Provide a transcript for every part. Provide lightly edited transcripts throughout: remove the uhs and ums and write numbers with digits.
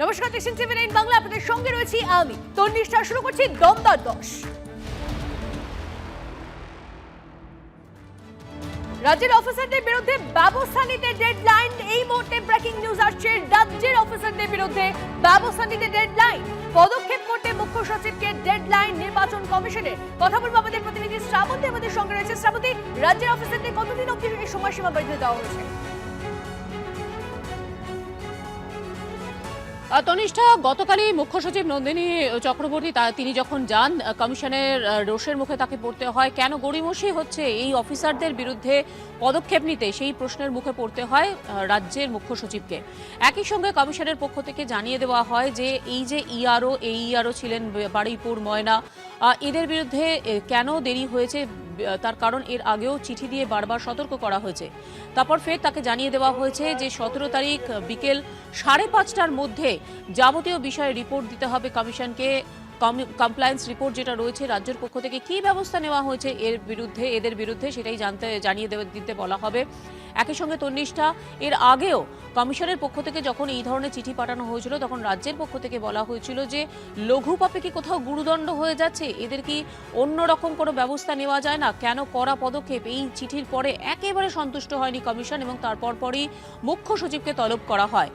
নমস্কার, দেখছেন টিভি9 বাংলা। আপনাদের সঙ্গে রয়েছি আমি তন্নিষ্ঠা। শুরু করছি দমদার 10। রাজ্যের অফিসারদের বিরুদ্ধে ব্যবস্থা নিতে ডেডলাইন। এই মুহূর্তে ব্রেকিং নিউজ আসছে, রাজ্যের অফিসারদের বিরুদ্ধে ব্যবস্থা নিতে ডেডলাইন। পদক্ষেপ করতে মুখ্য সচিবকে ডেডলাইন নির্বাচন কমিশনের। কথা বলবো আমাদের প্রতিনিধি শ্রাবন্তী আমাদের সঙ্গে রয়েছে। শ্রাবন্তী, রাজ্যের অফিসারদের কতদিন অবধি এই সময়সীমা বেঁধে দেওয়া হয়েছে? তনিষ্ঠা, গতকালই মুখ্য সচিব নন্দিনী চক্রবর্তী তিনি যখন যান কমিশনের রোষের মুখে তাকে পড়তে হয় কেন গড়িমসি হচ্ছে এই অফিসারদের বিরুদ্ধে পদক্ষেপ নিতে, সেই প্রশ্নের মুখে পড়তে হয় রাজ্যের মুখ্য সচিবকে। একই সঙ্গে কমিশনের পক্ষ থেকে জানিয়ে দেওয়া হয় যে এই যে ইআরও ছিলেন বারুইপুর, ময়না, এদের বিরুদ্ধে কেন দেরি হয়েছে তার কারণ এর আগেও চিঠি দিয়ে বারবার সতর্ক করা হয়েছে। তারপর ফের তাকে জানিয়ে দেওয়া হয়েছে যে 17 তারিখ বিকেল 5:30টার মধ্যে যাবতীয় বিষয়ে রিপোর্ট দিতে হবে কমিশনকে। কমপ্লায়েন্স রিপোর্ট যেটা রয়েছে রাজ্যের পক্ষ থেকে কি ব্যবস্থা নেওয়া হয়েছে এদের বিরুদ্ধে সেটাই জানিয়ে দিতে বলা হবে। একই সঙ্গে তন্নিষ্ঠা, এর আগেও কমিশনের পক্ষ থেকে যখন এই ধরনের চিঠি পাঠানো হয়েছিল তখন রাজ্যের পক্ষ থেকে বলা হয়েছিল যে লঘু পাপে কি কোথাও গুরুদণ্ড হয়ে যাচ্ছে, এদের কি অন্যরকম কোনো ব্যবস্থা নেওয়া যায় না, কেন কড়া পদক্ষেপ? এই চিঠির পরে একেবারে সন্তুষ্ট হয়নি কমিশন এবং তারপরই মুখ্য সচিবকে তলব করা হয়।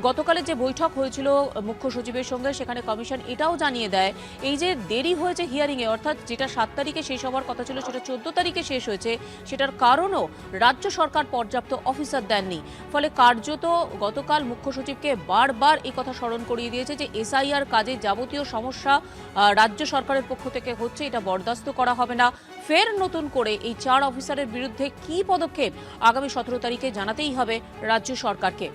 গতকালের যে বৈঠক হয়েছিল মুখ্য সচিবের সঙ্গে, সেখানে কমিশন এটাও জানিয়ে দেয় এই যে দেরি হয়েছে হিয়ারিংয়ে, অর্থাৎ যেটা 7 তারিখে শেষ হওয়ার কথা ছিল সেটা 14 তারিখে শেষ হয়েছে, সেটার কারণও রাজ্য সরকার পর্যাপ্ত অফিসার দেননি। ফলে কার্যত গতকাল মুখ্য সচিবকে বারবার এই কথা স্মরণ করিয়ে দিয়েছে যে এসআইআর কাজে যাবতীয় সমস্যা রাজ্য সরকারের পক্ষ থেকে হচ্ছে, এটা বরদাস্ত করা হবে না। ফের নতুন করে এই 4 অফিসারের বিরুদ্ধে কি পদক্ষেপ আগামী 17 তারিখে জানাতেই হবে রাজ্য সরকারকে।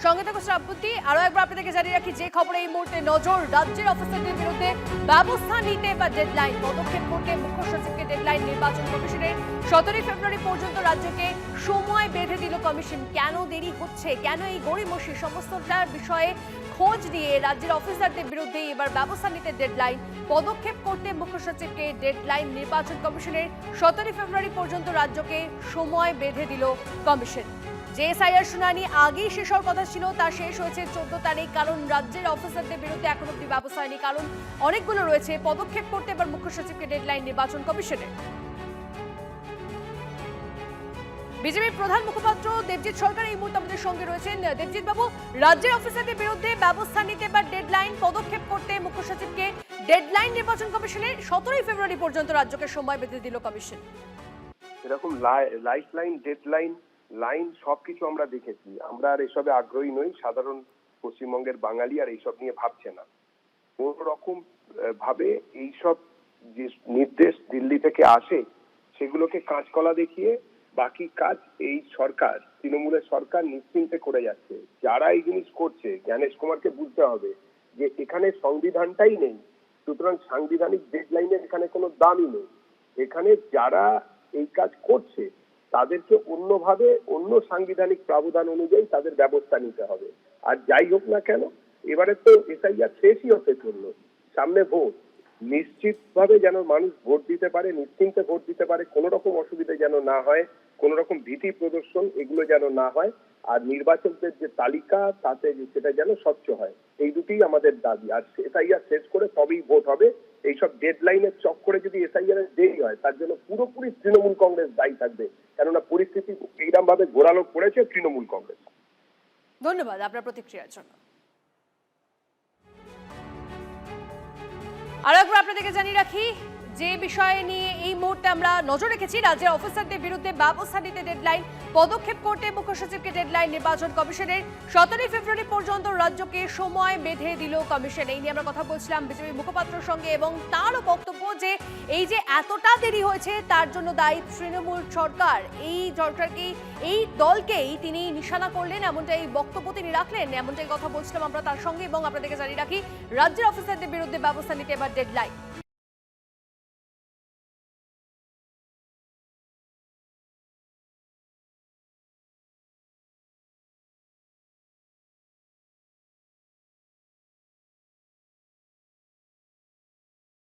সঙ্গে থাকো শ্রাবন্তী। আরো একবার আপনাদেরকে জানিয়ে রাখি যে খবরে এই মুহূর্তে নজর, রাজ্যের অফিসারদের বিরুদ্ধে ব্যবস্থা নিতে বা ডেডলাইন, পদক্ষেপ করতে মুখ্য সচিবকে ডেডলাইন নির্বাচন কমিশনের। 17 ফেব্রুয়ারি পর্যন্ত রাজ্যকে সময় বেঁধে দিল কমিশন। কেন দেরি হচ্ছে, কেন এই গড়িমসি, সমস্তটার বিষয়ে খোঁজ নিয়ে রাজ্যের অফিসারদের বিরুদ্ধে এবার ব্যবস্থা নিতে ডেডলাইন। পদক্ষেপ করতে মুখ্য সচিবকে ডেডলাইন নির্বাচন কমিশনের। 17 ফেব্রুয়ারি পর্যন্ত রাজ্যকে সময় বেঁধে দিল কমিশন। যে এসআইআর শুনানি আগেই শেষ হওয়ার কথা ছিল তা শেষ হয়েছে 14 তারিখ। কারণ রাজ্যের অফিসারদের বিরুদ্ধে এখন অব্দি ব্যবস্থা হয়নি, কারণ অনেকগুলো রয়েছে। পদক্ষেপ করতে এবার মুখ্য সচিবকে ডেডলাইন নির্বাচন কমিশনের। বিজেপির প্রধান মুখপাত্র দেবজিৎ সরকার এই মুহূর্তে আমাদের সঙ্গে রয়েছেন। দেবজিৎ বাবু, রাজ্যের অফিসারদের বিরুদ্ধে ব্যবস্থা নিতে বা ডেডলাইন, পদক্ষেপ করতে মুখ্য সচিবকে ডেডলাইন নির্বাচন কমিশনের। 17 ফেব্রুয়ারি পর্যন্ত রাজ্যকে সময় বেঁধে দিল কমিশন। এরকম লাইফলাইন, ডেডলাইন, লাইন সবকিছু আমরা দেখেছি। আমরা আর এসবে আগ্রহী নই। সাধারণ পশ্চিমবঙ্গের বাঙালি আর এইসব নিয়ে ভাবছে না। কোন রকম ভাবে এইসব যে নির্দেশ দিল্লি থেকে আসে সেগুলোকে কাঁচকলা দেখিয়ে বাকি কাজ এই সরকার, তৃণমূলের সরকার নিশ্চিন্তে করে যাচ্ছে। যারা এই জিনিস করছে, জ্ঞানেশ কুমারকে বুঝতে হবে যে এখানে সংবিধানটাই নেই, সুতরাং সাংবিধানিক ডেডলাইনের এখানে কোনো দামই নেই। এখানে যারা এই কাজ করছে তাদেরকে অন্যভাবে, অন্য সাংবিধানিক প্রাবধান অনুযায়ী তাদের ব্যবস্থা নিতে হবে। আর যাই হোক না কেন, এবারে তো এসআইআর শেষই হতে চলল, সামনে ভোট। নিশ্চিতভাবে যেন মানুষ ভোট দিতে পারে, নিশ্চিন্তে ভোট দিতে পারে, কোনো রকম অসুবিধা যেন না হয়, কোনো রকম ভীতি প্রদর্শন এগুলো যেন না হয়। আর নির্বাচকদের যে তালিকা তাতে সেটা যেন স্বচ্ছ হয়, এই দুটিই আমাদের দাবি। আর এসআইআর শেষ করে তবেই ভোট হবে। এইসব ডেডলাইনের চক্করে যদি এসআইআর দেরি হয় তার জন্য পুরোপুরি তৃণমূল কংগ্রেস দায়ী থাকবে, কেননা পরিস্থিতি এইরকম ভাবে ঘোরালো করেছে তৃণমূল কংগ্রেস। ধন্যবাদ আপনার প্রতিক্রিয়ার জন্য। আরো একবার আপনাদেরকে জানিয়ে রাখি যে বিষয় নিয়ে এই মুহূর্তে আমরা নজর রেখেছি, রাজ্যের অফিসারদের বিরুদ্ধে ব্যবস্থা নিতে ডেডলাইন, পদক্ষেপ করতে মুখ্য সচিবকে ডেডলাইন নির্বাচন কমিশনের। 17 ফেব্রুয়ারি পর্যন্ত রাজ্যকে সময় বেঁধে দিল কমিশন। এই নিয়ে আমরা কথা বলছিলাম বিজেপি মুখপাত্রের সঙ্গে এবং তারও বক্তব্য যে এই যে এতটা দেরি হয়েছে তার জন্য দায়ী তৃণমূল সরকার। এই সরকারকে, এই দলকেই তিনি নিশানা করলেন, এমনটাই বক্তব্য তিনি রাখলেন, এমনটাই কথা বলছিলাম আমরা তার সঙ্গে। এবং আপনাদেরকে জানিয়ে রাখি রাজ্যের অফিসারদের বিরুদ্ধে ব্যবস্থা নিতে এবার ডেডলাইন।